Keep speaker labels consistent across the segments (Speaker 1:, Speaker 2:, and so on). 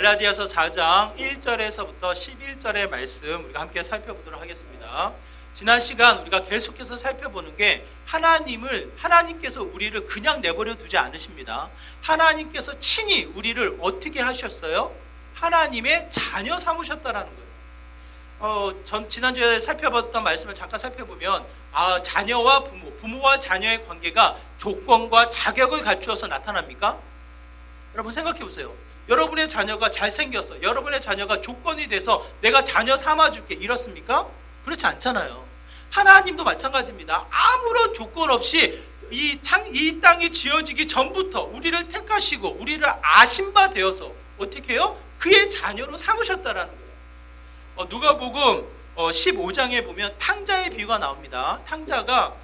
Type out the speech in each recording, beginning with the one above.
Speaker 1: 갈라디아서 4장 1절에서부터 11절의 말씀 우리가 함께 살펴보도록 하겠습니다. 지난 시간 우리가 계속해서 살펴보는 게 하나님께서 우리를 그냥 내버려 두지 않으십니다. 하나님께서 친히 우리를 어떻게 하셨어요? 하나님의 자녀 삼으셨다라는 거예요. 지난주에 살펴봤던 말씀을 잠깐 살펴보면 자녀와 부모와 자녀의 관계가 조건과 자격을 갖추어서 나타납니까? 여러분 생각해 보세요. 여러분의 자녀가 잘생겨서 여러분의 자녀가 조건이 돼서 내가 자녀 삼아줄게 이렇습니까? 그렇지 않잖아요. 하나님도 마찬가지입니다. 아무런 조건 없이 이 땅이 지어지기 전부터 우리를 택하시고 우리를 아신 바 되어서 어떻게 해요? 그의 자녀로 삼으셨다라는 거예요. 누가복음 15장에 보면 탕자의 비유가 나옵니다. 탕자가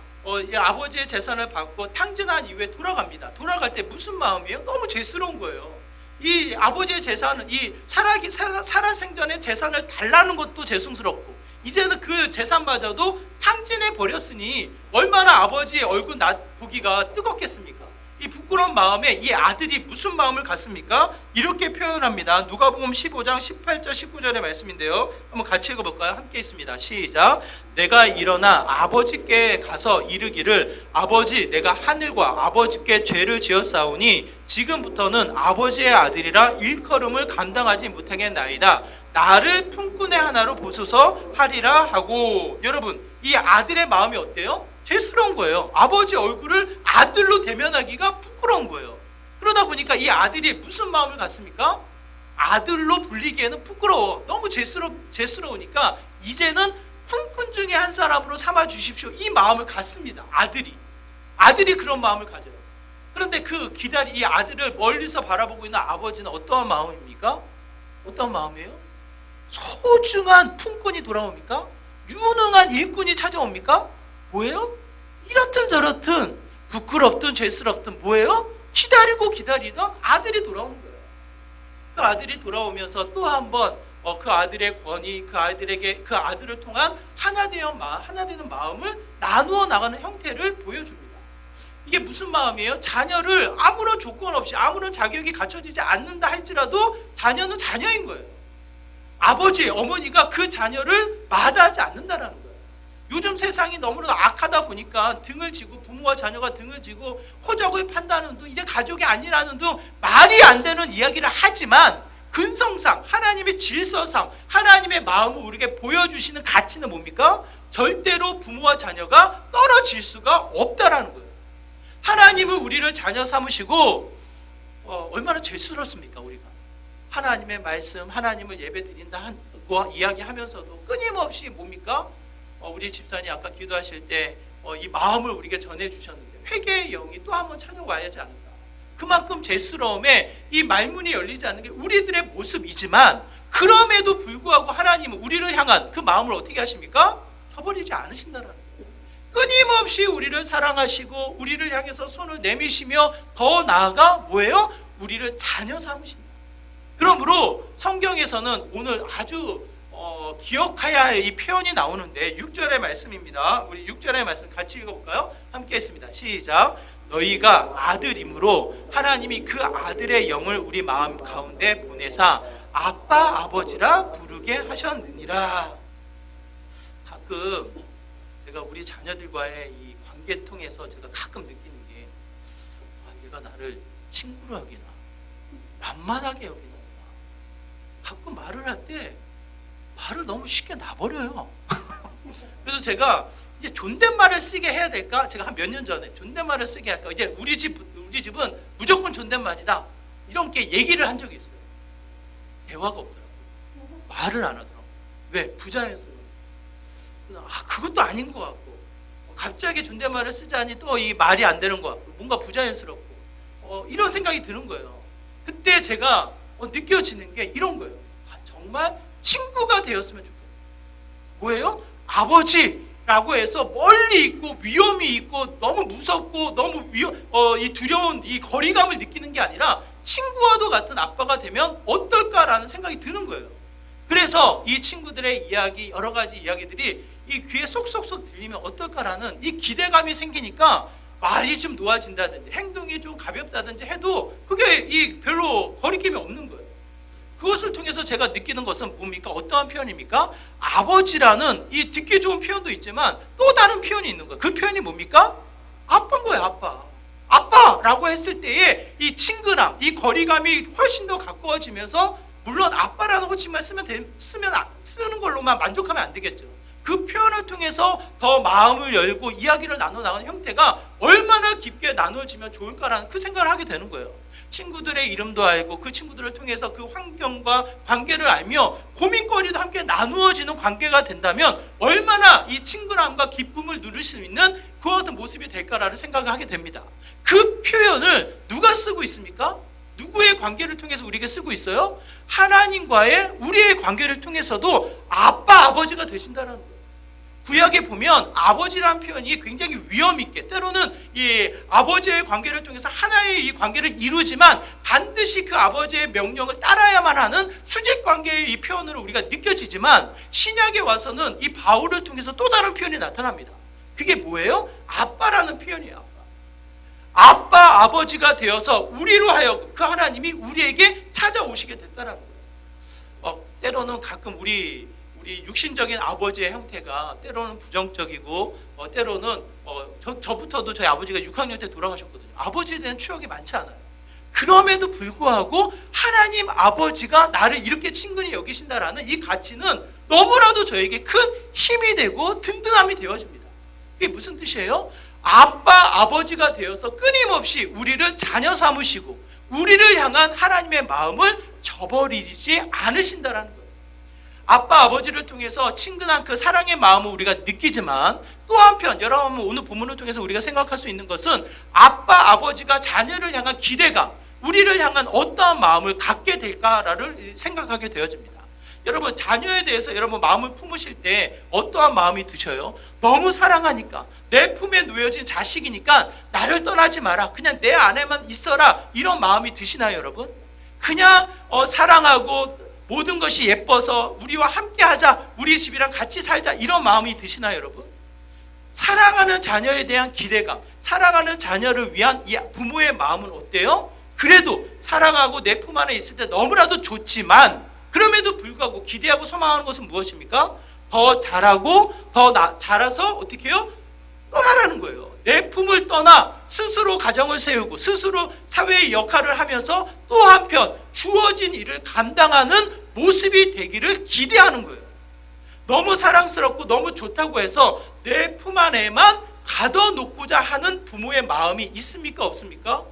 Speaker 1: 아버지의 재산을 받고 탕진한 이후에 돌아갑니다. 돌아갈 때 무슨 마음이에요? 너무 죄스러운 거예요. 이 아버지의 재산은 이 살아생전의 재산을 달라는 것도 죄송스럽고 이제는 그 재산마저도 탕진해 버렸으니 얼마나 아버지의 얼굴 보기가 뜨겁겠습니까? 이 부끄러운 마음에 이 아들이 무슨 마음을 갖습니까? 이렇게 표현합니다. 누가복음 15장 18절 19절의 말씀인데요. 한번 같이 읽어볼까요? 함께 있습니다. 시작. 내가 일어나 아버지께 가서 이르기를 아버지 내가 하늘과 아버지께 죄를 지었사오니 지금부터는 아버지의 아들이라 일컬음을 감당하지 못하겠나이다. 나를 품꾼의 하나로 보소서 하리라 하고. 여러분 이 아들의 마음이 어때요? 죄스러운 거예요. 아버지 얼굴을 아들로 대면하기가 부끄러운 거예요. 그러다 보니까 이 아들이 무슨 마음을 갖습니까? 아들로 불리기에는 부끄러워. 너무 죄스러우니까 이제는 품꾼 중에 한 사람으로 삼아 주십시오. 이 마음을 갖습니다. 아들이 그런 마음을 가져요. 그런데 이 아들을 멀리서 바라보고 있는 아버지는 어떠한 마음입니까? 어떤 마음이에요? 소중한 품꾼이 돌아옵니까? 유능한 일꾼이 찾아옵니까? 뭐예요? 이렇든 저렇든 부끄럽든 죄스럽든 뭐예요? 기다리던 아들이 돌아오는 거예요. 그 아들이 돌아오면서 또 한 번 그 아들의 권위, 그 아들을 통한 하나 되는 마음을 나누어 나가는 형태를 보여줍니다. 이게 무슨 마음이에요? 자녀를 아무런 조건 없이 아무런 자격이 갖춰지지 않는다 할지라도 자녀는 자녀인 거예요. 아버지, 어머니가 그 자녀를 마다하지 않는다라는 거예요. 요즘 세상이 너무나 악하다 보니까 등을 지고 부모와 자녀가 등을 지고 호적을 판다는 등 이제 가족이 아니라는 등 말이 안 되는 이야기를 하지만 근성상 하나님의 질서상 하나님의 마음을 우리에게 보여주시는 가치는 뭡니까? 절대로 부모와 자녀가 떨어질 수가 없다라는 거예요. 하나님은 우리를 자녀 삼으시고 얼마나 죄스럽습니까? 우리가 하나님의 말씀 하나님을 예배 드린다 이야기하면서도 끊임없이 뭡니까? 우리 집사님 아까 기도하실 때 이 마음을 우리에게 전해주셨는데 회개의 영이 또 한 번 찾아와야지 않을까. 그만큼 죄스러움에 이 말문이 열리지 않는 게 우리들의 모습이지만 그럼에도 불구하고 하나님은 우리를 향한 그 마음을 어떻게 하십니까? 저버리지 않으신다라는 거예요. 끊임없이 우리를 사랑하시고 우리를 향해서 손을 내미시며 더 나아가 뭐예요? 우리를 자녀 삼으신다. 그러므로 성경에서는 오늘 아주 기억해야 할 이 표현이 나오는데 6절의 말씀입니다. 우리 6절의 말씀 같이 읽어볼까요? 함께 했습니다. 시작. 너희가 아들이므로 하나님이 그 아들의 영을 우리 마음 가운데 보내사 아빠 아버지라 부르게 하셨느니라. 가끔 제가 우리 자녀들과의 이 관계 통해서 제가 가끔 느끼는 게 얘가 나를 친구로 여기나 만만하게 여기나 가끔 말을 할 때 말을 너무 쉽게 놔버려요. 그래서 제가 이제 존댓말을 쓰게 해야 될까? 제가 한 몇 년 전에 존댓말을 쓰게 할까? 이제 우리 집은 무조건 존댓말이다. 이렇게 얘기를 한 적이 있어요. 대화가 없더라고요. 말을 안 하더라고요. 왜? 부자연스러워. 그것도 아닌 것 같고 갑자기 존댓말을 쓰자니 또 이 말이 안 되는 것 같고 뭔가 부자연스럽고 이런 생각이 드는 거예요. 그때 제가 느껴지는 게 이런 거예요. 정말 친구가 되었으면 좋겠어요. 뭐예요? 아버지라고 해서 멀리 있고 위험이 있고 너무 무섭고 너무 이 두려운 이 거리감을 느끼는 게 아니라 친구와도 같은 아빠가 되면 어떨까라는 생각이 드는 거예요. 그래서 이 친구들의 이야기 여러 가지 이야기들이 이 귀에 쏙쏙쏙 들리면 어떨까라는 이 기대감이 생기니까 말이 좀 놓아진다든지 행동이 좀 가볍다든지 해도 그게 별로 거리낌이 없는 거예요. 그것을 통해서 제가 느끼는 것은 뭡니까? 어떠한 표현입니까? 아버지라는 이 듣기 좋은 표현도 있지만 또 다른 표현이 있는 거예요. 그 표현이 뭡니까? 아빠인 거예요. 아빠. 아빠라고 했을 때에 이 친근함, 이 거리감이 훨씬 더 가까워지면서, 물론 아빠라는 호칭만 쓰는 걸로만 만족하면 안 되겠죠. 그 표현을 통해서 더 마음을 열고 이야기를 나눠나가는 형태가 얼마나 깊게 나누어지면 좋을까라는 그 생각을 하게 되는 거예요. 친구들의 이름도 알고 그 친구들을 통해서 그 환경과 관계를 알며 고민거리도 함께 나누어지는 관계가 된다면 얼마나 이 친근함과 기쁨을 누릴 수 있는 그와 같은 모습이 될까라는 생각을 하게 됩니다. 그 표현을 누가 쓰고 있습니까? 누구의 관계를 통해서 우리에게 쓰고 있어요? 하나님과의 우리의 관계를 통해서도 아빠, 아버지가 되신다는 거예요. 구약에 보면 아버지라는 표현이 굉장히 위험 있게, 때로는 이 아버지의 관계를 통해서 하나의 이 관계를 이루지만 반드시 그 아버지의 명령을 따라야만 하는 수직 관계의 이 표현으로 우리가 느껴지지만, 신약에 와서는 이 바울을 통해서 또 다른 표현이 나타납니다. 그게 뭐예요? 아빠라는 표현이에요. 아빠, 아버지가 되어서 우리로 하여금 그 하나님이 우리에게 찾아오시게 됐다는 거예요. 때로는 가끔 우리 육신적인 아버지의 형태가 때로는 부정적이고, 때로는 저부터도 저희 아버지가 6학년 때 돌아가셨거든요. 아버지에 대한 추억이 많지 않아요. 그럼에도 불구하고 하나님 아버지가 나를 이렇게 친근히 여기신다라는 이 가치는 너무나도 저에게 큰 힘이 되고 든든함이 되어집니다. 그게 무슨 뜻이에요? 아빠, 아버지가 되어서 끊임없이 우리를 자녀 삼으시고 우리를 향한 하나님의 마음을 저버리지 않으신다라는 거예요. 아빠, 아버지를 통해서 친근한 그 사랑의 마음을 우리가 느끼지만, 또 한편 여러분 오늘 본문을 통해서 우리가 생각할 수 있는 것은 아빠, 아버지가 자녀를 향한 기대감, 우리를 향한 어떠한 마음을 갖게 될까를 생각하게 되어집니다. 여러분, 자녀에 대해서 여러분 마음을 품으실 때 어떠한 마음이 드셔요? 너무 사랑하니까, 내 품에 놓여진 자식이니까 나를 떠나지 마라, 그냥 내 안에만 있어라, 이런 마음이 드시나요 여러분? 그냥 사랑하고 모든 것이 예뻐서 우리와 함께 하자, 우리 집이랑 같이 살자, 이런 마음이 드시나요 여러분? 사랑하는 자녀에 대한 기대감, 사랑하는 자녀를 위한 이 부모의 마음은 어때요? 그래도 사랑하고 내 품 안에 있을 때 너무나도 좋지만, 그럼에도 불구하고 기대하고 소망하는 것은 무엇입니까? 더 잘하고 더 자라서 어떻게 해요? 떠나라는 거예요. 내 품을 떠나 스스로 가정을 세우고 스스로 사회의 역할을 하면서 또 한편 주어진 일을 감당하는 모습이 되기를 기대하는 거예요. 너무 사랑스럽고 너무 좋다고 해서 내 품 안에만 가둬놓고자 하는 부모의 마음이 있습니까? 없습니까?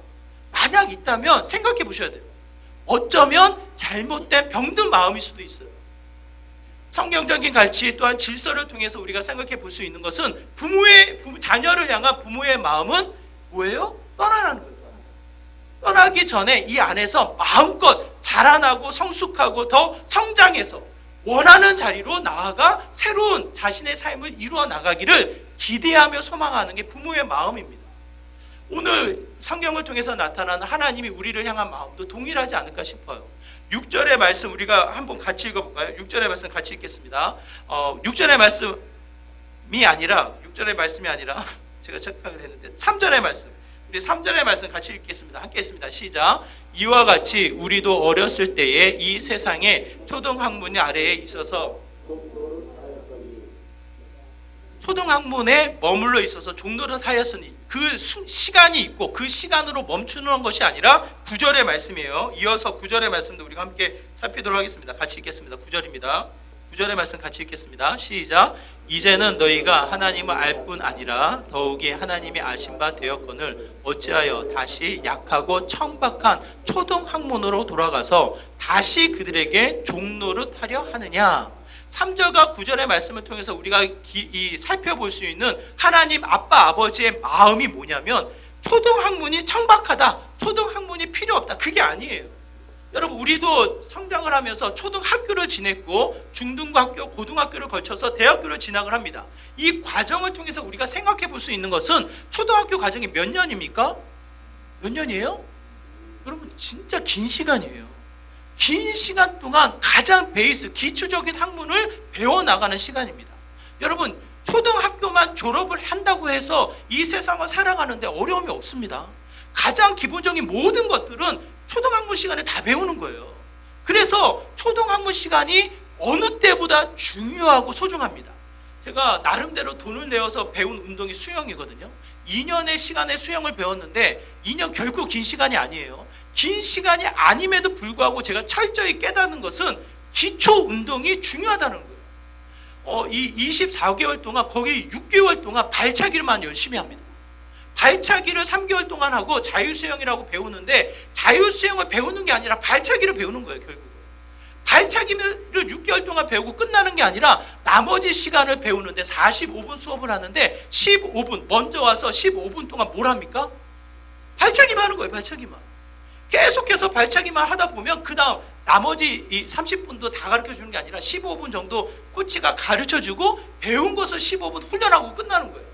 Speaker 1: 만약 있다면 생각해 보셔야 돼요. 어쩌면 잘못된 병든 마음일 수도 있어요. 성경적인 가치 또한 질서를 통해서 우리가 생각해 볼 수 있는 것은 자녀를 향한 부모의 마음은 뭐예요? 떠나라는 거예요. 떠나기 전에 이 안에서 마음껏 자라나고 성숙하고 더 성장해서 원하는 자리로 나아가 새로운 자신의 삶을 이루어 나가기를 기대하며 소망하는 게 부모의 마음입니다. 오늘 성경을 통해서 나타나는 하나님이 우리를 향한 마음도 동일하지 않을까 싶어요. 6절의 말씀 우리가 한번 같이 읽어볼까요? 6절의 말씀 같이 읽겠습니다. 6절의 말씀이 아니라 제가 착각을 했는데 3절의 말씀, 우리 3절의 말씀 같이 읽겠습니다. 함께 했습니다. 시작. 이와 같이 우리도 어렸을 때에 이 세상에 초등학문 아래에 있어서 초등학문에 머물러 있어서 종노릇 하였으니, 그 시간이 있고 그 시간으로 멈추는 것이 아니라 9절의 말씀이에요. 이어서 9절의 말씀도 우리가 함께 살피도록 하겠습니다. 같이 읽겠습니다. 9절입니다. 9절의 말씀 같이 읽겠습니다. 시작. 이제는 너희가 하나님을 알 뿐 아니라 더욱이 하나님이 아신 바 되었거늘 어찌하여 다시 약하고 청박한 초등학문으로 돌아가서 다시 그들에게 종노릇 하려 하느냐. 3절과 9절의 말씀을 통해서 우리가 살펴볼 수 있는 하나님 아빠 아버지의 마음이 뭐냐면, 초등학문이 청박하다, 초등학문이 필요 없다, 그게 아니에요. 여러분, 우리도 성장을 하면서 초등학교를 지냈고 중등학교, 고등학교를 거쳐서 대학교를 진학을 합니다. 이 과정을 통해서 우리가 생각해 볼 수 있는 것은 초등학교 과정이 몇 년입니까? 몇 년이에요? 여러분, 진짜 긴 시간이에요. 긴 시간 동안 가장 베이스, 기초적인 학문을 배워나가는 시간입니다. 여러분, 초등학교만 졸업을 한다고 해서 이 세상을 살아가는데 어려움이 없습니다. 가장 기본적인 모든 것들은 초등학문 시간에 다 배우는 거예요. 그래서 초등학문 시간이 어느 때보다 중요하고 소중합니다. 제가 나름대로 돈을 내어서 배운 운동이 수영이거든요. 2년의 시간에 수영을 배웠는데 2년 결코 긴 시간이 아니에요. 긴 시간이 아님에도 불구하고 제가 철저히 깨닫는 것은 기초 운동이 중요하다는 거예요. 이 24개월 동안 거의 6개월 동안 발차기를만 열심히 합니다. 발차기를 3개월 동안 하고 자유수영이라고 배우는데 자유수영을 배우는 게 아니라 발차기를 배우는 거예요. 결국 발차기를 6개월 동안 배우고 끝나는 게 아니라 나머지 시간을 배우는데 45분 수업을 하는데 15분 먼저 와서 15분 동안 뭘 합니까? 발차기만 하는 거예요. 발차기만. 계속해서 발차기만 하다 보면 그 다음 나머지 이 30분도 다 가르쳐주는 게 아니라 15분 정도 코치가 가르쳐주고 배운 것을 15분 훈련하고 끝나는 거예요.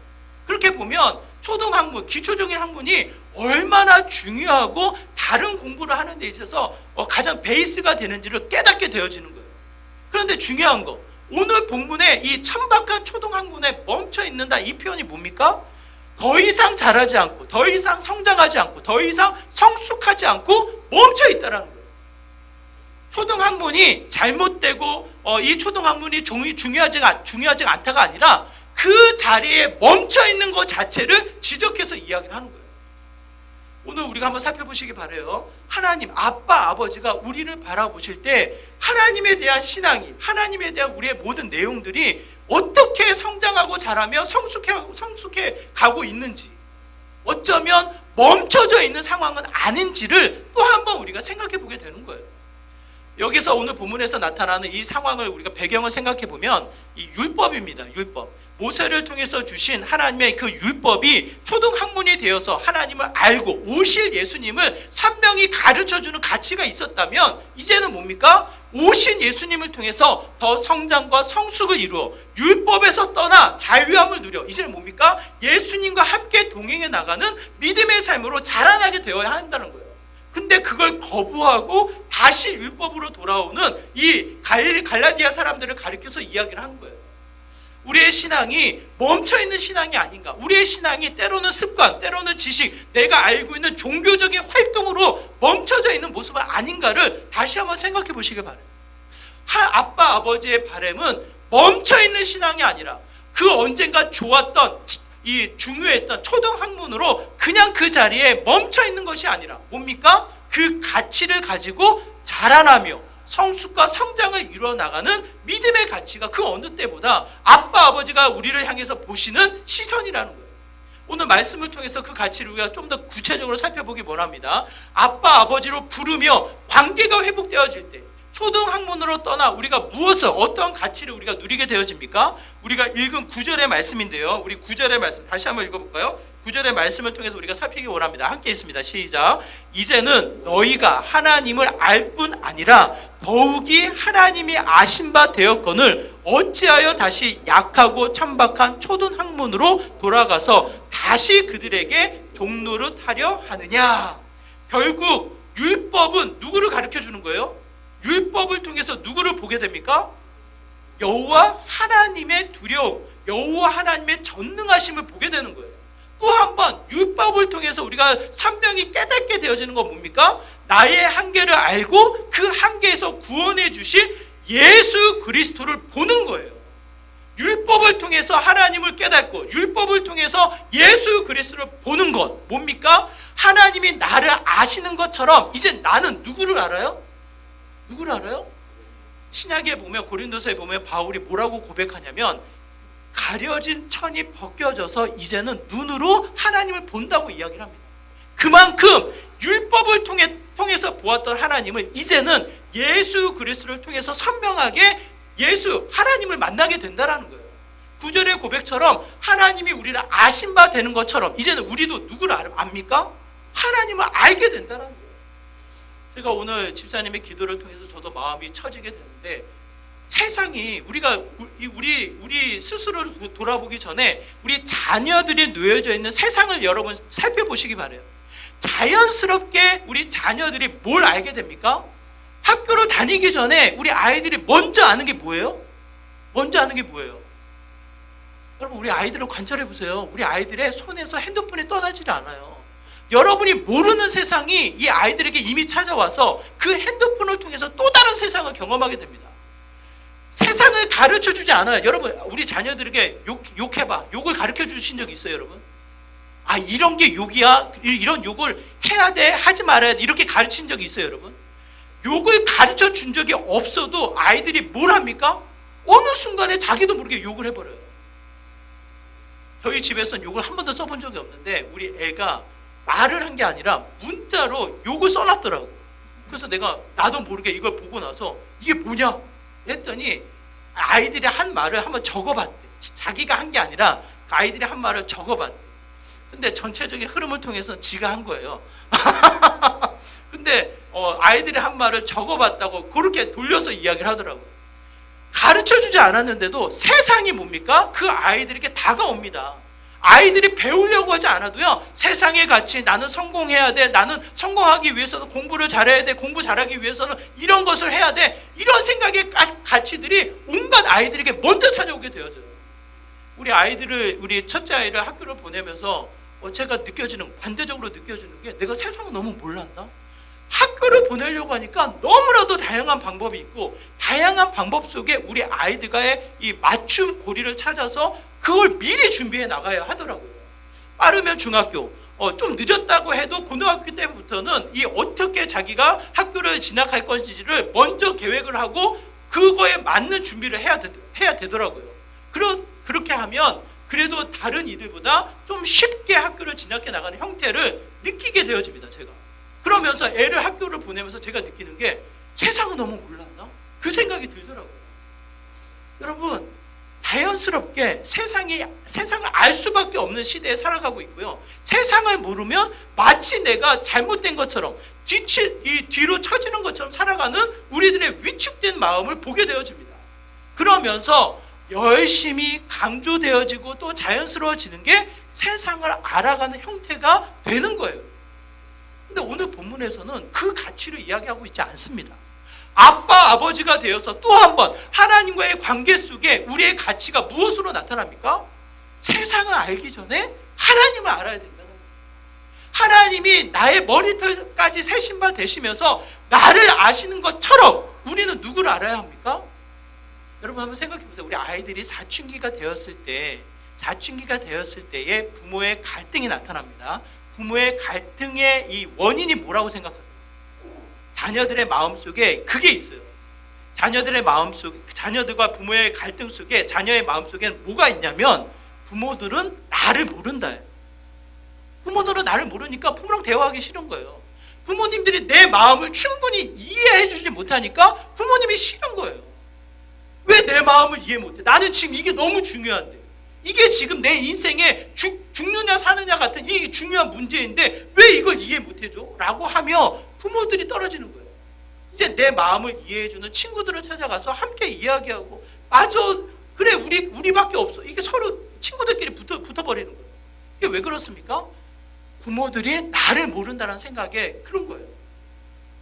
Speaker 1: 그렇게 보면 초등학문, 기초적인 학문이 얼마나 중요하고 다른 공부를 하는 데 있어서 가장 베이스가 되는지를 깨닫게 되어지는 거예요. 그런데 중요한 거, 오늘 본문에 이 천박한 초등학문에 멈춰있는다, 이 표현이 뭡니까? 더 이상 자라지 않고, 더 이상 성장하지 않고, 더 이상 성숙하지 않고 멈춰있다라는 거예요. 초등학문이 잘못되고 이 초등학문이 중요하지 않다가 아니라 그 자리에 멈춰있는 것 자체를 지적해서 이야기를 하는 거예요. 오늘 우리가 한번 살펴보시기 바라요. 하나님, 아빠, 아버지가 우리를 바라보실 때 하나님에 대한 신앙이, 하나님에 대한 우리의 모든 내용들이 어떻게 성장하고 자라며 성숙해 가고 있는지, 어쩌면 멈춰져 있는 상황은 아닌지를 또 한 번 우리가 생각해 보게 되는 거예요. 여기서 오늘 본문에서 나타나는 이 상황을 우리가 배경을 생각해 보면 이 율법입니다. 율법. 모세를 통해서 주신 하나님의 그 율법이 초등학문이 되어서 하나님을 알고 오실 예수님을 산명히 가르쳐주는 가치가 있었다면 이제는 뭡니까? 오신 예수님을 통해서 더 성장과 성숙을 이루어 율법에서 떠나 자유함을 누려 이제는 뭡니까? 예수님과 함께 동행해 나가는 믿음의 삶으로 자라나게 되어야 한다는 거예요. 근데 그걸 거부하고 다시 율법으로 돌아오는 이 갈라디아 사람들을 가리켜서 이야기를 하는 거예요. 우리의 신앙이 멈춰있는 신앙이 아닌가, 우리의 신앙이 때로는 습관, 때로는 지식, 내가 알고 있는 종교적인 활동으로 멈춰져 있는 모습은 아닌가를 다시 한번 생각해 보시기 바랍니다. 아빠 아버지의 바람은 멈춰있는 신앙이 아니라 그 언젠가 좋았던 이 중요했던 초등학문으로 그냥 그 자리에 멈춰있는 것이 아니라 뭡니까? 그 가치를 가지고 자라나며 성숙과 성장을 이루어나가는 믿음의 가치가 그 어느 때보다 아빠 아버지가 우리를 향해서 보시는 시선이라는 거예요. 오늘 말씀을 통해서 그 가치를 우리가 좀 더 구체적으로 살펴보기 원합니다. 아빠 아버지로 부르며 관계가 회복되어질 때 초등학문으로 떠나 우리가 무엇을, 어떤 가치를 우리가 누리게 되어집니까? 우리가 읽은 9절의 말씀인데요. 우리 9절의 말씀 다시 한번 읽어볼까요? 9절의 말씀을 통해서 우리가 살피기 원합니다. 함께 있습니다. 시작. 이제는 너희가 하나님을 알 뿐 아니라 더욱이 하나님이 아신 바 되었거늘 어찌하여 다시 약하고 천박한 초등학문으로 돌아가서 다시 그들에게 종노릇하려 하느냐. 결국 율법은 누구를 가르쳐주는 거예요? 율법을 통해서 누구를 보게 됩니까? 여호와 하나님의 두려움, 여호와 하나님의 전능하심을 보게 되는 거예요. 또 한 번 율법을 통해서 우리가 산명이 깨닫게 되어지는 건 뭡니까? 나의 한계를 알고 그 한계에서 구원해 주실 예수 그리스도를 보는 거예요. 율법을 통해서 하나님을 깨닫고 율법을 통해서 예수 그리스도를 보는 것 뭡니까? 하나님이 나를 아시는 것처럼 이제 나는 누구를 알아요? 누구를 알아요? 신약에 보면, 고린도서에 보면 바울이 뭐라고 고백하냐면 가려진 천이 벗겨져서 이제는 눈으로 하나님을 본다고 이야기를 합니다. 그만큼 율법을 통해서 보았던 하나님을 이제는 예수 그리스도를 통해서 선명하게 하나님을 만나게 된다라는 거예요. 9절의 고백처럼 하나님이 우리를 아신 바 되는 것처럼 이제는 우리도 누구를 압니까? 하나님을 알게 된다라는 거예요. 제가 오늘 집사님의 기도를 통해서 저도 마음이 처지게 되는데, 세상이 우리 스스로를 돌아보기 전에 우리 자녀들이 놓여져 있는 세상을 여러분 살펴보시기 바라요. 자연스럽게 우리 자녀들이 뭘 알게 됩니까? 학교를 다니기 전에 우리 아이들이 먼저 아는 게 뭐예요? 여러분, 우리 아이들을 관찰해 보세요. 우리 아이들의 손에서 핸드폰이 떠나질 않아요. 여러분이 모르는 세상이 이 아이들에게 이미 찾아와서 그 핸드폰을 통해서 또 다른 이런 세상을 경험하게 됩니다. 세상을 가르쳐 주지 않아요. 여러분, 우리 자녀들에게 욕해봐. 욕을 가르쳐 주신 적 있어요, 여러분? 아, 이런 게 욕이야? 이런 욕을 해야 돼? 하지 말아야 돼? 이렇게 가르친 적이 있어요, 여러분? 욕을 가르쳐 준 적이 없어도 아이들이 뭘 합니까? 어느 순간에 자기도 모르게 욕을 해버려요. 저희 집에서는 욕을 한 번도 써본 적이 없는데 우리 애가 말을 한 게 아니라 문자로 욕을 써놨더라고. 그래서 내가 나도 모르게 이걸 보고 나서 이게 뭐냐 했더니 아이들이 한 말을 한번 적어봤대. 자기가 한 게 아니라 아이들이 한 말을 적어봤대. 근데 전체적인 흐름을 통해서 지가 한 거예요. 근데 아이들이 한 말을 적어봤다고 그렇게 돌려서 이야기를 하더라고요. 가르쳐주지 않았는데도 세상이 뭡니까? 그 아이들에게 다가옵니다. 아이들이 배우려고 하지 않아도요, 세상의 가치, 나는 성공해야 돼, 나는 성공하기 위해서는 공부를 잘해야 돼, 공부 잘하기 위해서는 이런 것을 해야 돼, 이런 생각의 가치들이 온갖 아이들에게 먼저 찾아오게 되어져요. 우리 첫째 아이를 학교를 보내면서 제가 느껴지는, 관대적으로 느껴지는 게, 내가 세상을 너무 몰랐나? 학교를 보내려고 하니까 너무나도 다양한 방법이 있고, 다양한 방법 속에 우리 아이들과의 이 맞춤 고리를 찾아서 그걸 미리 준비해 나가야 하더라고요. 빠르면 중학교, 좀 늦었다고 해도 고등학교 때부터는 이 어떻게 자기가 학교를 진학할 것인지를 먼저 계획을 하고 그거에 맞는 준비를 해야 되더라고요. 그렇게 하면 그래도 다른 이들보다 좀 쉽게 학교를 진학해 나가는 형태를 느끼게 되어집니다, 제가. 그러면서 애를 학교를 보내면서 제가 느끼는 게, 세상은 너무 몰랐나? 그 생각이 들더라고요. 여러분, 자연스럽게 세상을 알 수밖에 없는 시대에 살아가고 있고요. 세상을 모르면 마치 내가 잘못된 것처럼 뒤로 처지는 것처럼 살아가는 우리들의 위축된 마음을 보게 되어집니다. 그러면서 열심히 강조되어지고 또 자연스러워지는 게 세상을 알아가는 형태가 되는 거예요. 근데 오늘 본문에서는 그 가치를 이야기하고 있지 않습니다. 아빠, 아버지가 되어서 또 한 번 하나님과의 관계 속에 우리의 가치가 무엇으로 나타납니까? 세상을 알기 전에 하나님을 알아야 된다는 거예요. 하나님이 나의 머리털까지 세신 바 되시면서 나를 아시는 것처럼 우리는 누구를 알아야 합니까? 여러분 한번 생각해 보세요. 우리 아이들이 사춘기가 되었을 때에 부모의 갈등이 나타납니다. 부모의 갈등의 이 원인이 뭐라고 생각하세요? 자녀들의 마음속에 그게 있어요. 자녀들과 부모의 갈등 속에, 자녀의 마음속에는 뭐가 있냐면, 부모들은 나를 모른다. 부모들은 나를 모르니까 부모랑 대화하기 싫은 거예요. 부모님들이 내 마음을 충분히 이해해 주지 못하니까 부모님이 싫은 거예요. 왜 내 마음을 이해 못해? 나는 지금 이게 너무 중요한데, 이게 지금 내 인생에 죽느냐 사느냐 같은 이 중요한 문제인데 왜 이걸 이해 못해줘? 라고 하며 부모들이 떨어지는 거예요. 이제 내 마음을 이해해주는 친구들을 찾아가서 함께 이야기하고, 맞아, 그래, 우리밖에 없어. 이게 서로 친구들끼리 붙어버리는 거예요. 이게 왜 그렇습니까? 부모들이 나를 모른다는 생각에 그런 거예요.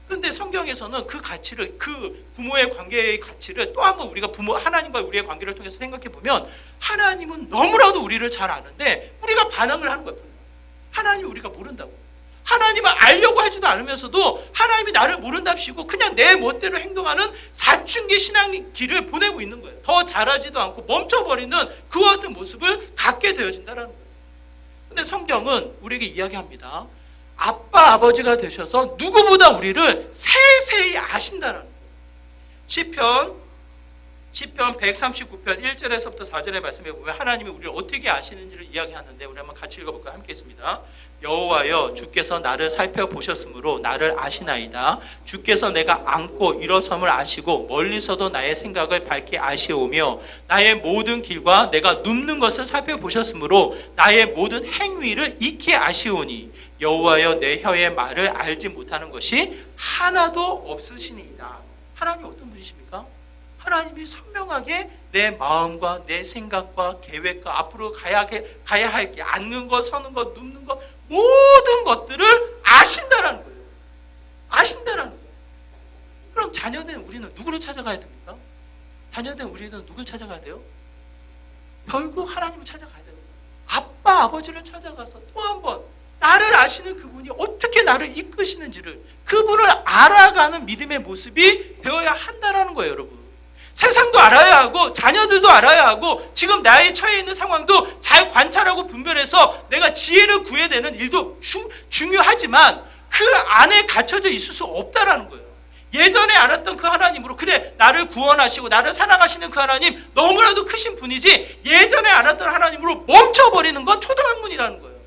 Speaker 1: 그런데 성경에서는 그 가치를, 그 부모의 관계의 가치를 또 한번 우리가 하나님과 우리의 관계를 통해서 생각해 보면, 하나님은 너무나도 우리를 잘 아는데 우리가 반항을 하는 거예요. 하나님이 우리가 모른다고. 하나님을 알려고 하지도 않으면서도 하나님이 나를 모른답시고 그냥 내 멋대로 행동하는 사춘기 신앙의 길을 보내고 있는 거예요. 더 잘하지도 않고 멈춰버리는 그와 같은 모습을 갖게 되어진다는 거예요. 근데 성경은 우리에게 이야기합니다. 아빠, 아버지가 되셔서 누구보다 우리를 세세히 아신다는 거예요. 시편 139편 1절에서부터 4절의 말씀에 보면 하나님이 우리를 어떻게 아시는지를 이야기하는데, 우리 한번 같이 읽어볼까요? 함께 있습니다. 여호와여, 주께서 나를 살펴보셨으므로 나를 아시나이다. 주께서 내가 앉고 일어섬을 아시고 멀리서도 나의 생각을 밝히 아시오며, 나의 모든 길과 내가 눕는 것을 살펴보셨으므로 나의 모든 행위를 익히 아시오니, 여호와여, 내 혀의 말을 알지 못하는 것이 하나도 없으시니이다. 하나님 어떤 분이십니까? 하나님이 선명하게 내 마음과 내 생각과 계획과 앞으로 가야 할 길, 앉는 것, 서는 것, 눕는 것, 모든 것들을 아신다라는 거예요. 아신다라는 거예요. 그럼 자녀된 우리는 누구를 찾아가야 됩니까? 자녀된 우리는 누굴 찾아가야 돼요? 결국 하나님을 찾아가야 돼요. 아빠, 아버지를 찾아가서 또 한 번 나를 아시는 그분이 어떻게 나를 이끄시는지를, 그분을 알아가는 믿음의 모습이 되어야 한다는 거예요, 여러분. 세상도 알아야 하고 자녀들도 알아야 하고 지금 나의 처해 있는 상황도 잘 관찰하고 분별해서 내가 지혜를 구해야 되는 일도 중요하지만 그 안에 갇혀져 있을 수 없다라는 거예요. 예전에 알았던 그 하나님으로, 그래 나를 구원하시고 나를 사랑하시는 그 하나님 너무나도 크신 분이지, 예전에 알았던 하나님으로 멈춰버리는 건 초등학문이라는 거예요.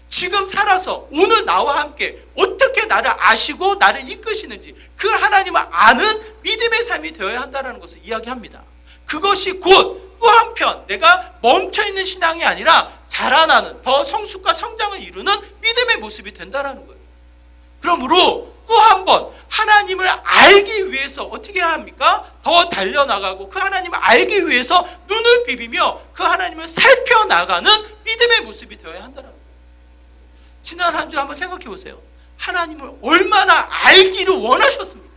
Speaker 1: 지금 살아서 오늘 나와 함께 어떻게 나를 아시고 나를 이끄시는지 그 하나님을 아는 믿음의 삶이 되어야 한다는 것을 이야기합니다. 그것이 곧 또 한편 내가 멈춰있는 신앙이 아니라 자라나는 더 성숙과 성장을 이루는 믿음의 모습이 된다는 거예요. 그러므로 또 한 번 하나님을 알기 위해서 어떻게 해야 합니까? 더 달려나가고 그 하나님을 알기 위해서 눈을 비비며 그 하나님을 살펴나가는 믿음의 모습이 되어야 한다는 거예요. 지난 한 주 한번 생각해 보세요. 하나님을 얼마나 알기를 원하셨습니까?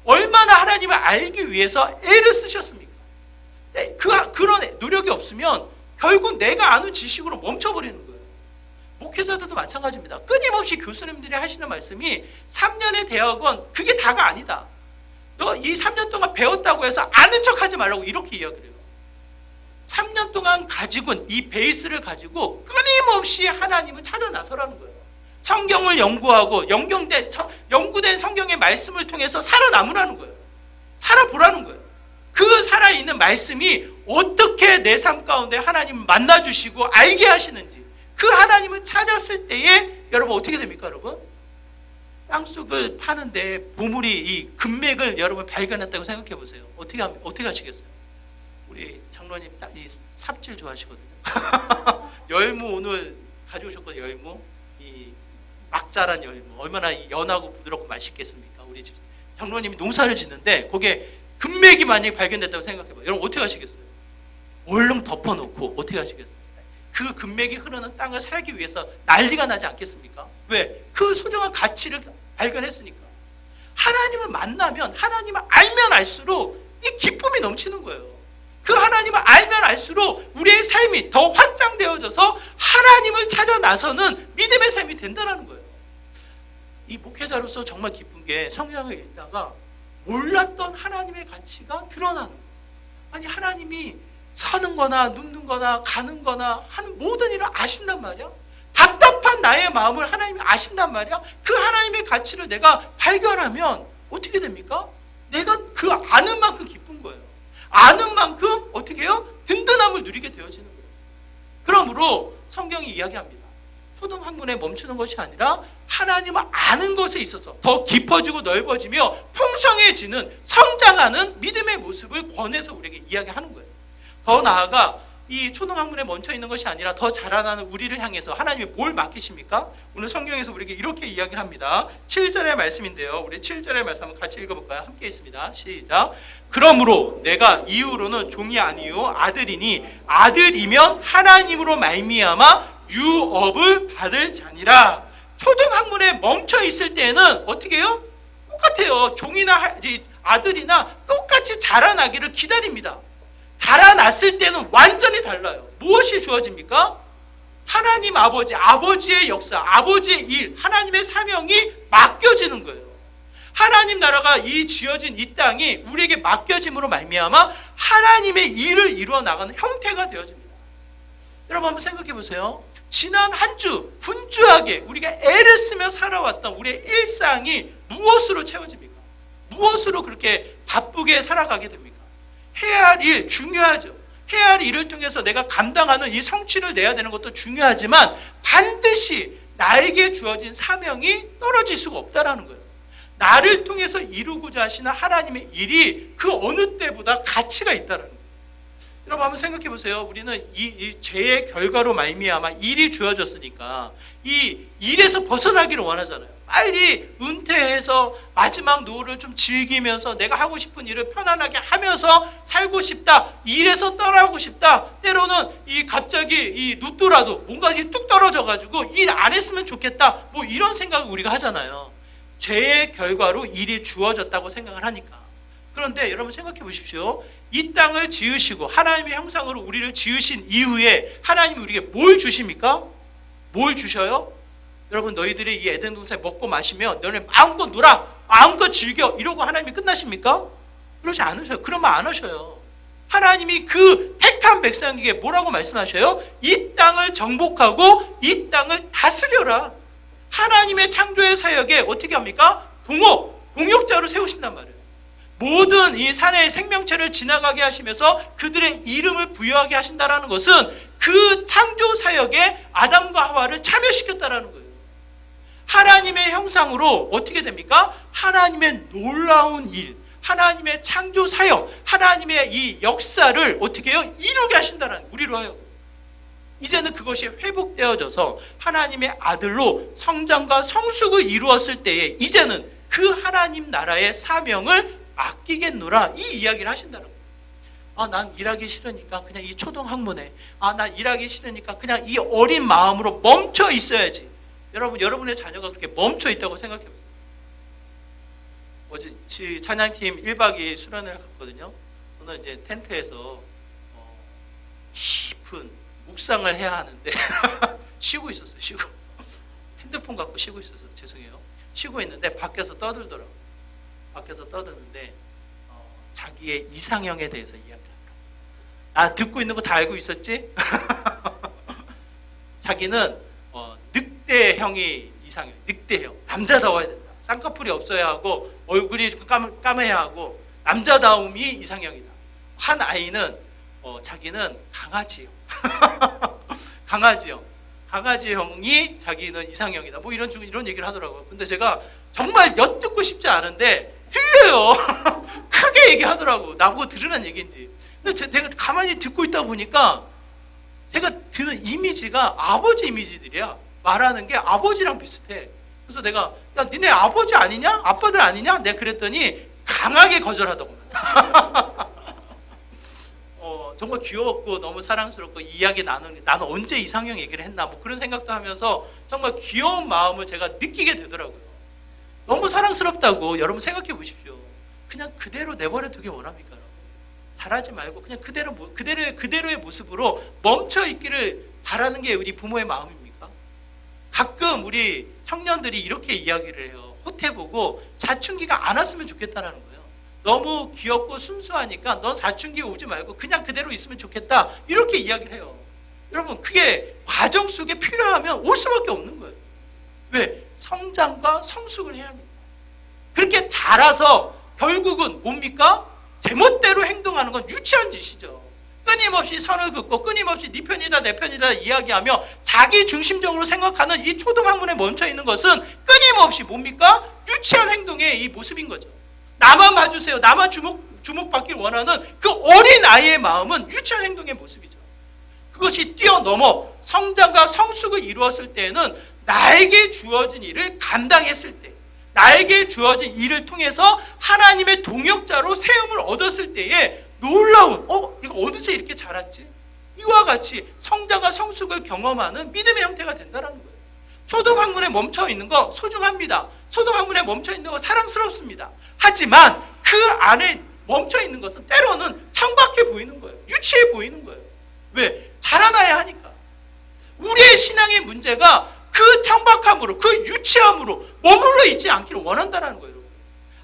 Speaker 1: 얼마나 하나님을 알기 위해서 애를 쓰셨습니까? 그런 노력이 없으면 결국 내가 아는 지식으로 멈춰버리는 거예요. 목회자들도 마찬가지입니다. 끊임없이 교수님들이 하시는 말씀이 3년의 대학원 그게 다가 아니다. 너 이 3년 동안 배웠다고 해서 아는 척하지 말라고 이렇게 이야기를 해요. 3년 동안 가지고 이 베이스를 가지고 끊임없이 하나님을 찾아 나서라는 거예요. 성경을 연구하고 연구된 성경의 말씀을 통해서 살아남으라는 거예요. 살아보라는 거예요. 그 살아있는 말씀이 어떻게 내 삶 가운데 하나님을 만나주시고 알게 하시는지, 그 하나님을 찾았을 때에 여러분 어떻게 됩니까, 여러분? 땅속을 파는데 보물이 이 금맥을 여러분 발견했다고 생각해 보세요. 어떻게 하시겠어요? 우리 장로님 이 삽질 좋아하시거든요. 열무 오늘 가져오셨거든요. 열무, 이 막 자란 열무 얼마나 연하고 부드럽고 맛있겠습니까? 우리 집 장로님이 농사를 짓는데 거기에 금맥이 만약에 발견됐다고 생각해봐요. 여러분 어떻게 하시겠어요? 얼른 덮어놓고 어떻게 하시겠어요? 그 금맥이 흐르는 땅을 살기 위해서 난리가 나지 않겠습니까? 왜? 그 소중한 가치를 발견했으니까. 하나님을 만나면, 하나님을 알면 알수록 이 기쁨이 넘치는 거예요. 그 하나님을 알면 알수록 우리의 삶이 더 확장되어져서 하나님을 찾아 나서는 믿음의 삶이 된다는 거예요. 이 목회자로서 정말 기쁜 게 성경을 읽다가 몰랐던 하나님의 가치가 드러나는 거예요. 아니 하나님이 사는 거나 눕는 거나 가는 거나 하는 모든 일을 아신단 말이야. 답답한 나의 마음을 하나님이 아신단 말이야. 그 하나님의 가치를 내가 발견하면 어떻게 됩니까? 내가 그 아는 만큼 기쁜 거예요. 아는 만큼 어떻게 해요? 든든함을 누리게 되어지는 거예요. 그러므로 성경이 이야기합니다. 초등학문에 멈추는 것이 아니라 하나님을 아는 것에 있어서 더 깊어지고 넓어지며 풍성해지는, 성장하는 믿음의 모습을 권해서 우리에게 이야기하는 거예요. 더 나아가 이 초등학문에 멈춰 있는 것이 아니라 더 자라나는 우리를 향해서 하나님이 뭘 맡기십니까? 오늘 성경에서 우리에게 이렇게 이야기를 합니다. 7절의 말씀인데요. 우리 7절의 말씀 한번 같이 읽어볼까요? 함께 있습니다. 시작. 그러므로 내가 이후로는 종이 아니요 아들이니 아들이면 하나님으로 말미암아 유업을 받을 자니라. 초등학문에 멈춰 있을 때는 어떻게 해요? 똑같아요. 종이나 아들이나 똑같이 자라나기를 기다립니다. 자라났을 때는 완전히 달라요. 무엇이 주어집니까? 하나님 아버지의 역사, 아버지의 일, 하나님의 사명이 맡겨지는 거예요. 하나님 나라가 이 지어진 이 땅이 우리에게 맡겨짐으로 말미암아 하나님의 일을 이루어 나가는 형태가 되어집니다. 여러분 한번 생각해 보세요. 지난 한 주 분주하게 우리가 애를 쓰며 살아왔던 우리의 일상이 무엇으로 채워집니까? 무엇으로 그렇게 바쁘게 살아가게 됩니까? 해야 할 일 중요하죠. 해야 할 일을 통해서 내가 감당하는 이 성취를 내야 되는 것도 중요하지만 반드시 나에게 주어진 사명이 떨어질 수가 없다라는 거예요. 나를 통해서 이루고자 하시는 하나님의 일이 그 어느 때보다 가치가 있다라는 거예요. 여러분 한번 생각해 보세요. 우리는 이 죄의 결과로 말미암아 일이 주어졌으니까 이 일에서 벗어나기를 원하잖아요. 빨리 은퇴해서 마지막 노후를 좀 즐기면서 내가 하고 싶은 일을 편안하게 하면서 살고 싶다. 일에서 떠나고 싶다. 때로는 갑자기 이 로또라도 뭔가 뚝 떨어져가지고 일 안 했으면 좋겠다. 뭐 이런 생각을 우리가 하잖아요. 죄의 결과로 일이 주어졌다고 생각을 하니까. 그런데 여러분 생각해 보십시오. 이 땅을 지으시고 하나님의 형상으로 우리를 지으신 이후에 하나님이 우리에게 뭘 주십니까? 뭘 주셔요? 여러분 너희들이 이 에덴 동산에 먹고 마시면 너네 마음껏 놀아, 마음껏 즐겨 이러고 하나님이 끝나십니까? 그러지 않으셔요. 그런 말 안 하셔요. 하나님이 그 택한 백성에게 뭐라고 말씀하셔요? 이 땅을 정복하고 이 땅을 다스려라. 하나님의 창조의 사역에 어떻게 합니까? 동역자로 세우신단 말이에요. 모든 이 산의 생명체를 지나가게 하시면서 그들의 이름을 부여하게 하신다라는 것은 그 창조 사역에 아담과 하와를 참여시켰다라는 거예요. 하나님의 형상으로 어떻게 됩니까? 하나님의 놀라운 일, 하나님의 창조 사역, 하나님의 이 역사를 어떻게 해요? 이루게 하신다는 거예요. 우리로 하여금. 이제는 그것이 회복되어져서 하나님의 아들로 성장과 성숙을 이루었을 때에 이제는 그 하나님 나라의 사명을 맡기겠노라, 이 이야기를 하신다는 거예요. 난 일하기 싫으니까 그냥 이 초등학문에, 난 일하기 싫으니까 그냥 이 어린 마음으로 멈춰 있어야지. 여러분, 여러분의 자녀가 그렇게 멈춰 있다고 생각해 보세요. 어제 찬양팀 1박 2일 수련회를 갔거든요. 오늘 이제 텐트에서 깊은 묵상을 해야 하는데 쉬고 있었어요. 쉬고 핸드폰 갖고 쉬고 있었어요. 죄송해요. 쉬고 있는데 밖에서 떠들더라고요. 밖에서 떠드는데 자기의 이상형에 대해서 이야기하더라고요. 듣고 있는 거 다 알고 있었지? 자기는 늑대형이 이상형, 늑대형, 남자다워야 된다. 쌍꺼풀이 없어야 하고 얼굴이 까매야 하고 남자다움이 이상형이다. 한 아이는 자기는 강아지형, 강아지형이 자기는 이상형이다. 뭐 이런 얘기를 하더라고요. 근데 제가 정말 엿듣고 싶지 않은데 들려요. 크게 얘기하더라고. 나보고 들으란 얘기인지. 근데 제가 가만히 듣고 있다 보니까 제가 드는 이미지가 아버지 이미지들이야. 말하는 게 아버지랑 비슷해. 그래서 내가 야 니네 아버지 아니냐? 아빠들 아니냐? 내가 그랬더니 강하게 거절하더구만. 정말 귀여웠고 너무 사랑스럽고 이야기 나는 언제 이상형 얘기를 했나 뭐 그런 생각도 하면서 정말 귀여운 마음을 제가 느끼게 되더라고요. 너무 사랑스럽다고 여러분 생각해 보십시오. 그냥 그대로 내버려 두기 원합니까? 바라지 말고 그냥 그대로의 모습으로 멈춰 있기를 바라는 게 우리 부모의 마음입니까? 가끔 우리 청년들이 이렇게 이야기를 해요. 호태보고 사춘기가 안 왔으면 좋겠다는 거예요. 너무 귀엽고 순수하니까 넌 사춘기 오지 말고 그냥 그대로 있으면 좋겠다. 이렇게 이야기를 해요. 여러분 그게 과정 속에 필요하면 올 수밖에 없는 거예요. 왜? 성장과 성숙을 해야 합니다. 그렇게 자라서 결국은 뭡니까? 제멋대로 행동하는 건 유치한 짓이죠. 끊임없이 선을 긋고 끊임없이 네 편이다 내 편이다 이야기하며 자기 중심적으로 생각하는 이 초등학문에 멈춰 있는 것은 끊임없이 뭡니까? 유치한 행동의 이 모습인 거죠. 나만 봐주세요. 나만 주목받길 원하는 그 어린 아이의 마음은 유치한 행동의 모습이죠. 그것이 뛰어넘어 성장과 성숙을 이루었을 때에는 나에게 주어진 일을 감당했을 때, 나에게 주어진 일을 통해서 하나님의 동역자로 세움을 얻었을 때에 놀라운 이거 어느새 이렇게 자랐지? 이와 같이 성장과 성숙을 경험하는 믿음의 형태가 된다는 거예요. 초등학문에 멈춰 있는 거 소중합니다. 초등학문에 멈춰 있는 거 사랑스럽습니다. 하지만 그 안에 멈춰 있는 것은 때로는 창박해 보이는 거예요. 유치해 보이는 거예요. 왜? 자라나야 하니까. 우리의 신앙의 문제가 그 창박함으로, 그 유치함으로 머물러 있지 않기를 원한다는 거예요.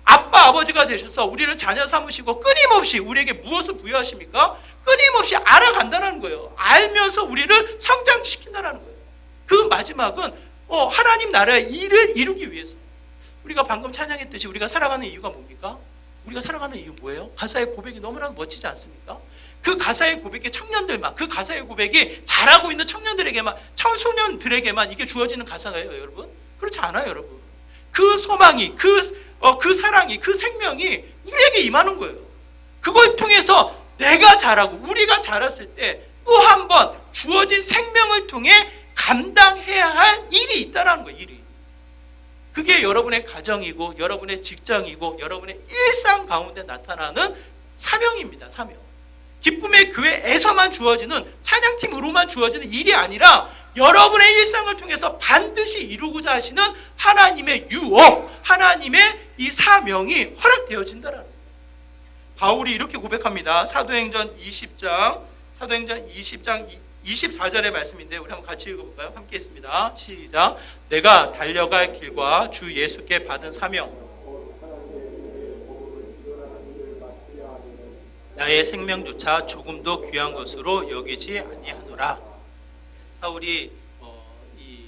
Speaker 1: 아빠, 아버지가 되셔서 우리를 자녀 삼으시고 끊임없이 우리에게 무엇을 부여하십니까? 끊임없이 알아간다는 거예요. 알면서 우리를 성장시킨다는 거예요. 그 마지막은 하나님 나라의 일을 이루기 위해서. 우리가 방금 찬양했듯이 우리가 살아가는 이유가 뭡니까? 우리가 살아가는 이유 뭐예요? 가사의 고백이 너무나 멋지지 않습니까? 그 가사의 고백이 청년들만, 그 가사의 고백이 잘하고 있는 청년들에게만, 청소년들에게만 이게 주어지는 가사가요, 여러분? 그렇지 않아요, 여러분. 그 소망이, 그 사랑이, 그 생명이 우리에게 임하는 거예요. 그걸 통해서 내가 자라고 우리가 자랐을 때 또 한 번 주어진 생명을 통해 감당해야 할 일이 있다는 거예요, 일이. 그게 여러분의 가정이고 여러분의 직장이고 여러분의 일상 가운데 나타나는 사명입니다. 사명. 기쁨의 교회에서만 주어지는, 찬양팀으로만 주어지는 일이 아니라 여러분의 일상을 통해서 반드시 이루고자 하시는 하나님의 유업, 하나님의 이 사명이 허락되어진다는 거예요. 바울이 이렇게 고백합니다. 사도행전 20장 24절의 말씀인데 우리 한번 같이 읽어볼까요? 함께 있습니다. 시작. 내가 달려갈 길과 주 예수께 받은 사명, 나의 생명조차 조금도 귀한 것으로 여기지 아니하노라. 사울이 이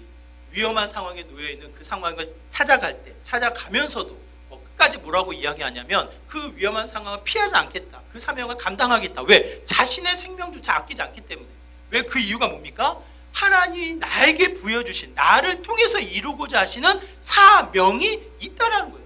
Speaker 1: 위험한 상황에 놓여 있는 그 상황을 찾아갈 때, 찾아가면서도 끝까지 뭐라고 이야기하냐면 그 위험한 상황을 피하지 않겠다. 그 사명을 감당하겠다. 왜? 자신의 생명조차 아끼지 않기 때문에. 왜? 그 이유가 뭡니까? 하나님이 나에게 부여주신, 나를 통해서 이루고자 하시는 사명이 있다라는 거예요.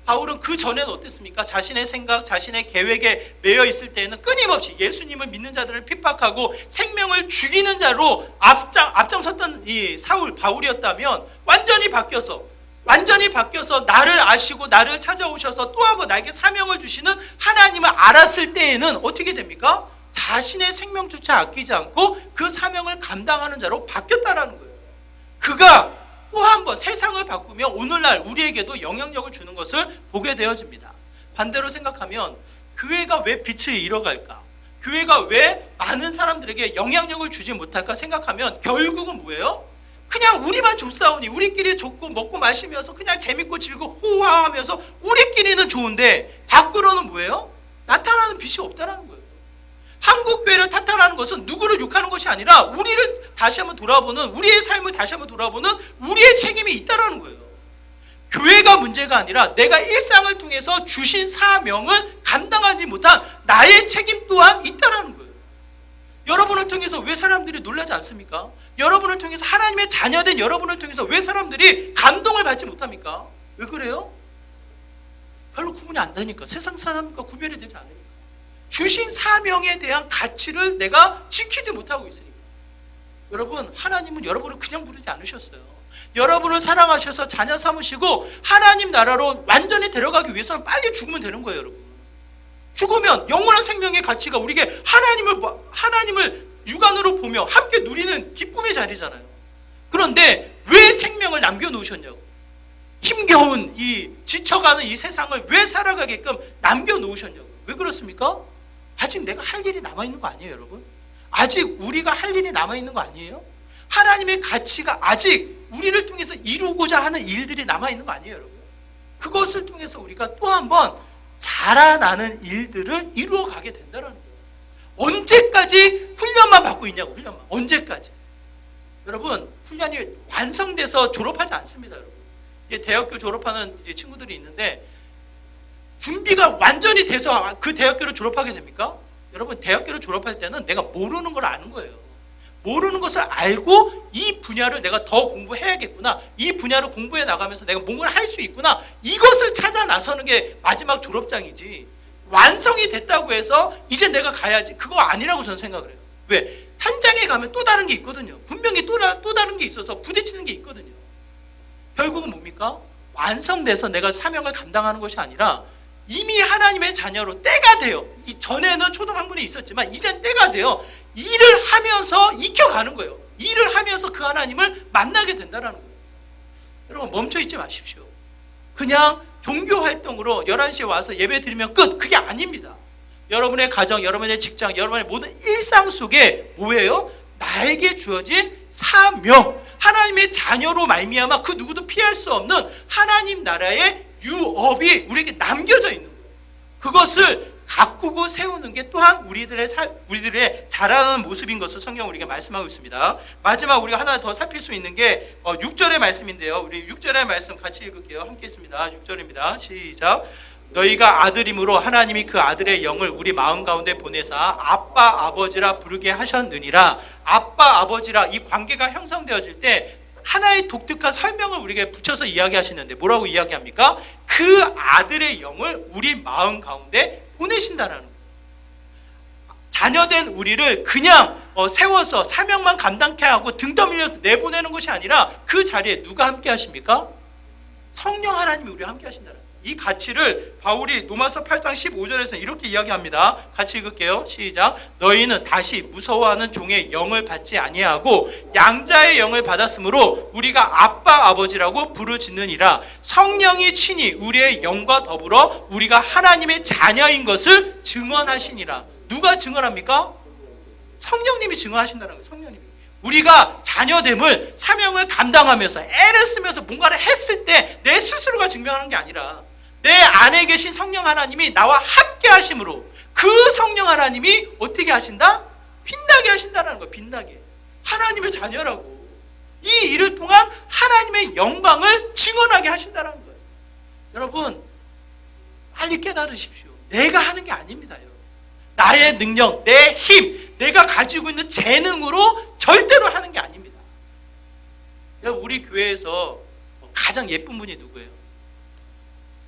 Speaker 1: 바울은 그 전에는 어땠습니까? 자신의 생각, 자신의 계획에 매여 있을 때에는 끊임없이 예수님을 믿는 자들을 핍박하고 생명을 죽이는 자로 앞장섰던 이 사울, 바울이었다면 완전히 바뀌어서 나를 아시고 나를 찾아오셔서 또 한 번 나에게 사명을 주시는 하나님을 알았을 때에는 어떻게 됩니까? 자신의 생명조차 아끼지 않고 그 사명을 감당하는 자로 바뀌었다라는 거예요. 그가 또 한 번 세상을 바꾸며 오늘날 우리에게도 영향력을 주는 것을 보게 되어집니다. 반대로 생각하면 교회가 왜 빛을 잃어갈까? 교회가 왜 많은 사람들에게 영향력을 주지 못할까 생각하면 결국은 뭐예요? 그냥 우리만 좋사오니 우리끼리 좋고 먹고 마시면서 그냥 재밌고 즐겁고 호화하면서 우리끼리는 좋은데 밖으로는 뭐예요? 나타나는 빛이 없다는 거예요. 한국교회를 탓하는 것은 누구를 욕하는 것이 아니라 우리를 다시 한번 돌아보는, 우리의 삶을 다시 한번 돌아보는 우리의 책임이 있다는 거예요. 교회가 문제가 아니라 내가 일상을 통해서 주신 사명을 감당하지 못한 나의 책임 또한 있다는 거예요. 여러분을 통해서 왜 사람들이 놀라지 않습니까? 여러분을 통해서 하나님의 자녀된 여러분을 통해서 왜 사람들이 감동을 받지 못합니까? 왜 그래요? 별로 구분이 안 되니까. 세상 사람과 구별이 되지 않으니까. 주신 사명에 대한 가치를 내가 지키지 못하고 있으니까. 여러분, 하나님은 여러분을 그냥 부르지 않으셨어요. 여러분을 사랑하셔서 자녀 삼으시고 하나님 나라로 완전히 데려가기 위해서는 빨리 죽으면 되는 거예요, 여러분. 죽으면 영원한 생명의 가치가 우리에게 하나님을 육안으로 보며 함께 누리는 기쁨의 자리잖아요. 그런데 왜 생명을 남겨놓으셨냐고. 힘겨운 지쳐가는 이 세상을 왜 살아가게끔 남겨놓으셨냐고. 왜 그렇습니까? 아직 내가 할 일이 남아있는 거 아니에요, 여러분? 아직 우리가 할 일이 남아있는 거 아니에요? 하나님의 가치가 아직 우리를 통해서 이루고자 하는 일들이 남아있는 거 아니에요, 여러분? 그것을 통해서 우리가 또 한 번 자라나는 일들을 이루어가게 된다는 거예요. 언제까지 훈련만 받고 있냐고, 훈련만. 언제까지? 여러분, 훈련이 완성돼서 졸업하지 않습니다, 여러분. 대학교 졸업하는 친구들이 있는데 준비가 완전히 돼서 그 대학교를 졸업하게 됩니까? 여러분, 대학교를 졸업할 때는 내가 모르는 걸 아는 거예요. 모르는 것을 알고 이 분야를 내가 더 공부해야겠구나, 이 분야를 공부해 나가면서 내가 뭔가를 할 수 있구나, 이것을 찾아 나서는 게 마지막 졸업장이지, 완성이 됐다고 해서 이제 내가 가야지, 그거 아니라고 저는 생각을 해요. 왜? 현장에 가면 또 다른 게 있거든요. 분명히 또 다른 게 있어서 부딪히는 게 있거든요. 결국은 뭡니까? 완성돼서 내가 사명을 감당하는 것이 아니라 이미 하나님의 자녀로 때가 돼요. 전에는 초등학문에 있었지만 이젠 때가 돼요. 일을 하면서 익혀가는 거예요. 일을 하면서 그 하나님을 만나게 된다는 거예요. 여러분, 멈춰있지 마십시오. 그냥 종교활동으로 11시에 와서 예배 드리면 끝. 그게 아닙니다. 여러분의 가정, 여러분의 직장, 여러분의 모든 일상 속에 뭐예요? 나에게 주어진 사명, 하나님의 자녀로 말미암아 그 누구도 피할 수 없는 하나님 나라의 유업이 우리에게 남겨져 있는 거예요. 그것을 가꾸고 세우는 게 또한 우리들의 자라는 모습인 것을 성경 우리에게 말씀하고 있습니다. 마지막 우리가 하나 더 살필 수 있는 게 6절의 말씀인데요. 우리 6절의 말씀 같이 읽을게요. 함께 있습니다. 6절입니다. 시작. 너희가 아들임으로 하나님이 그 아들의 영을 우리 마음 가운데 보내사 아빠 아버지라 부르게 하셨느니라. 아빠 아버지라, 이 관계가 형성되어질 때 하나의 독특한 설명을 우리에게 붙여서 이야기하시는데 뭐라고 이야기합니까? 그 아들의 영을 우리 마음 가운데 보내신다는 거예요. 자녀된 우리를 그냥 세워서 사명만 감당케 하고 등 떠밀려서 내보내는 것이 아니라 그 자리에 누가 함께 하십니까? 성령 하나님이 우리와 함께 하신다는 거예요. 이 가치를 바울이 로마서 8장 15절에서 이렇게 이야기합니다. 같이 읽을게요. 시작. 너희는 다시 무서워하는 종의 영을 받지 아니하고 양자의 영을 받았으므로 우리가 아빠 아버지라고 부르짖느니라. 성령이 친히 우리의 영과 더불어 우리가 하나님의 자녀인 것을 증언하시니라. 누가 증언합니까? 성령님이 증언하신다는 거예요. 성령님이. 우리가 자녀됨을, 사명을 감당하면서 애를 쓰면서 뭔가를 했을 때 내 스스로가 증명하는 게 아니라 내 안에 계신 성령 하나님이 나와 함께 하심으로 그 성령 하나님이 어떻게 하신다? 빛나게 하신다는 거예요. 빛나게. 하나님의 자녀라고. 이 일을 통한 하나님의 영광을 증언하게 하신다는 거예요. 여러분, 빨리 깨달으십시오. 내가 하는 게 아닙니다. 여러분. 나의 능력, 내 힘, 내가 가지고 있는 재능으로 절대로 하는 게 아닙니다. 여러분, 우리 교회에서 가장 예쁜 분이 누구예요?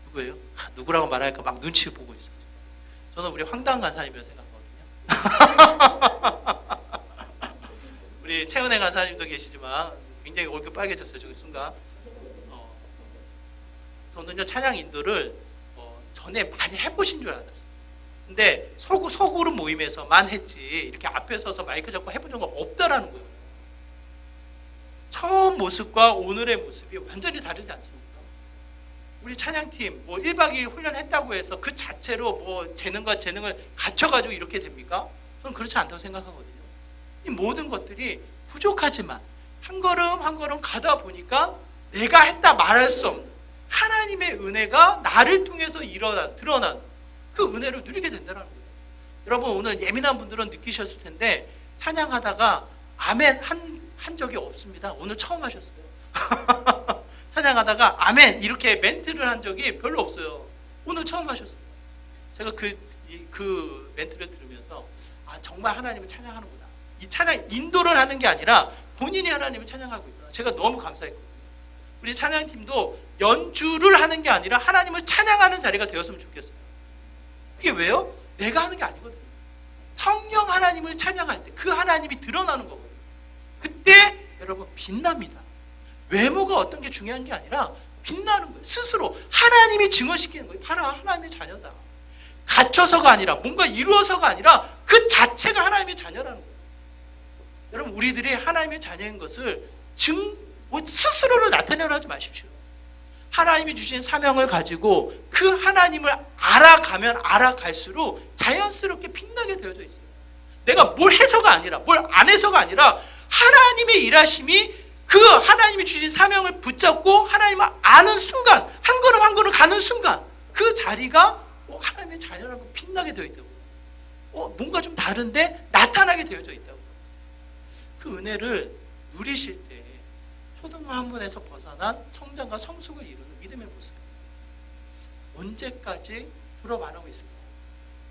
Speaker 1: 누구예요? 누구라고 말할까 막 눈치 보고 있어요. 저는 우리 황당 간사님이라고 생각하거든요. 우리 최은혜 간사님도 계시지만 굉장히 얼굴 빨개졌어요. 저기 순간. 저는요, 찬양 인도를 전에 많이 해보신 줄 알았어요. 근데 소그룹 모임에서만 했지 이렇게 앞에 서서 마이크 잡고 해본 적은 없다라는 거예요. 처음 모습과 오늘의 모습이 완전히 다르지 않습니까? 우리 찬양팀 1박 2일 훈련했다고 해서 그 자체로 재능과 재능을 갖춰가지고 이렇게 됩니까? 저는 그렇지 않다고 생각하거든요. 이 모든 것들이 부족하지만 한 걸음 한 걸음 가다 보니까 내가 했다 말할 수 없는 하나님의 은혜가 나를 통해서 드러나는 그 은혜를 누리게 된다는 거예요. 여러분, 오늘 예민한 분들은 느끼셨을 텐데 찬양하다가 아멘 한 적이 없습니다. 오늘 처음 하셨어요. 찬양하다가 아멘 이렇게 멘트를 한 적이 별로 없어요. 오늘 처음 하셨어요. 제가 그 멘트를 들으면서 정말 하나님을 찬양하는구나. 이 찬양 인도를 하는 게 아니라 본인이 하나님을 찬양하고 있구나. 제가 너무 감사했거든요. 우리 찬양팀도 연주를 하는 게 아니라 하나님을 찬양하는 자리가 되었으면 좋겠어요. 그게 왜요? 내가 하는 게 아니거든요. 성령 하나님을 찬양할 때 그 하나님이 드러나는 거거든요. 그때 여러분 빛납니다. 외모가 어떤 게 중요한 게 아니라 빛나는 거예요. 스스로 하나님이 증언시키는 거예요. 봐라, 하나님의 자녀다. 갇혀서가 아니라 뭔가 이루어서가 아니라 그 자체가 하나님의 자녀라는 거예요. 여러분, 우리들이 하나님의 자녀인 것을 스스로를 나타내려 하지 마십시오. 하나님이 주신 사명을 가지고 그 하나님을 알아가면 알아갈수록 자연스럽게 빛나게 되어져 있어요. 내가 뭘 해서가 아니라, 뭘 안 해서가 아니라 하나님의 일하심이 그 하나님이 주신 사명을 붙잡고 하나님을 아는 순간, 한 걸음 한 걸음 가는 순간 그 자리가 하나님의 자녀라고 빛나게 되어 있다고. 뭔가 좀 다른데 나타나게 되어져 있다고. 그 은혜를 누리실 때 초등부 학문에서 벗어난 성장과 성숙을 이루는 믿음의 모습. 언제까지 졸업 안 하고 있을 거야?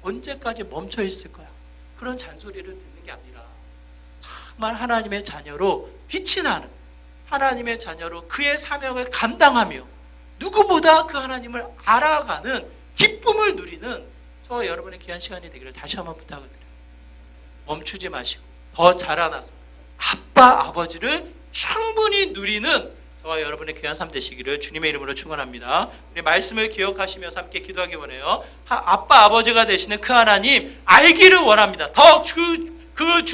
Speaker 1: 언제까지 멈춰 있을 거야? 그런 잔소리를 듣는 게 아니라 정말 하나님의 자녀로 빛이 나는 하나님의 자녀로 그의 사명을 감당하며 누구보다 그 하나님을 알아가는 기쁨을 누리는 저와 여러분의 귀한 시간이 되기를 다시 한번 부탁을 드려요. 멈추지 마시고 더 자라나서 아빠 아버지를 충분히 누리는 저와 여러분의 귀한 삶 되시기를 주님의 이름으로 축원합니다. 우리 말씀을 기억하시면서 함께 기도하기 원해요. 아빠 아버지가 되시는 그 하나님 알기를 원합니다. 더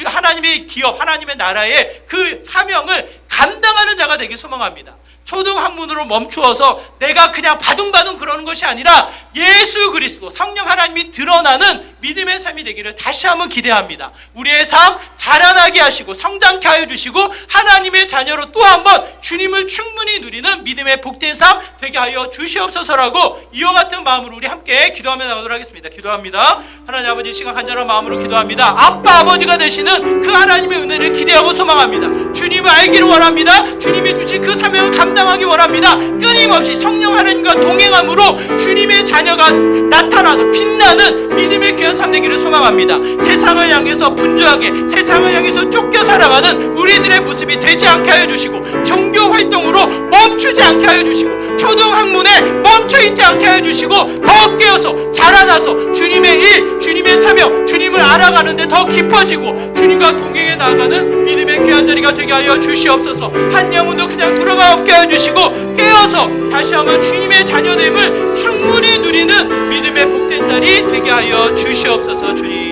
Speaker 1: 하나님의 기업, 하나님의 나라의 그 사명을 감당하는 자가 되길 소망합니다. 초등학문으로 멈추어서 내가 그냥 바둥바둥 그러는 것이 아니라 예수 그리스도 성령 하나님이 드러나는 믿음의 삶이 되기를 다시 한번 기대합니다. 우리의 삶 자라나게 하시고 성장케 하여 주시고 하나님의 자녀로 또 한번 주님을 충분히 누리는 믿음의 복된 삶 되게 하여 주시옵소서라고 이와 같은 마음으로 우리 함께 기도하며 나가도록 하겠습니다. 기도합니다. 하나님 아버지, 시간 간절한 마음으로 기도합니다. 아빠 아버지가 되시는 그 하나님의 은혜를 기대하고 소망합니다. 주님을 알기를 원합니다. 주님이 주신 그 사명을 감당하기 원합니다. 끊임없이 성령 하나님과 동행함으로 주님의 자녀가 나타나는 빛나는 믿음의 귀한 삶 되기를 소망합니다. 세상을 향해서 분주하게 세상을 향해서 쫓겨 살아가는 우리들의 모습이 되지 않게 하여 주시고 종교 활동으로 멈추지 않게 하여 주시고 초등학문에 멈춰있지 않게 하여 주시고 더 깨어서 자라나서 주님의 일, 주님의 사명, 주님을 알아가는데 더 깊어지고 주님과 동행해 나아가는 믿음의 귀한 자리가 되게 하여 주시옵소서. 한 영혼도 그냥 돌아가 없게 하여 주시고 깨어서 다시 한번 주님의 자녀됨을 충분히 누리는 믿음의 복된 자리 되게 하여 주시옵소서. 주님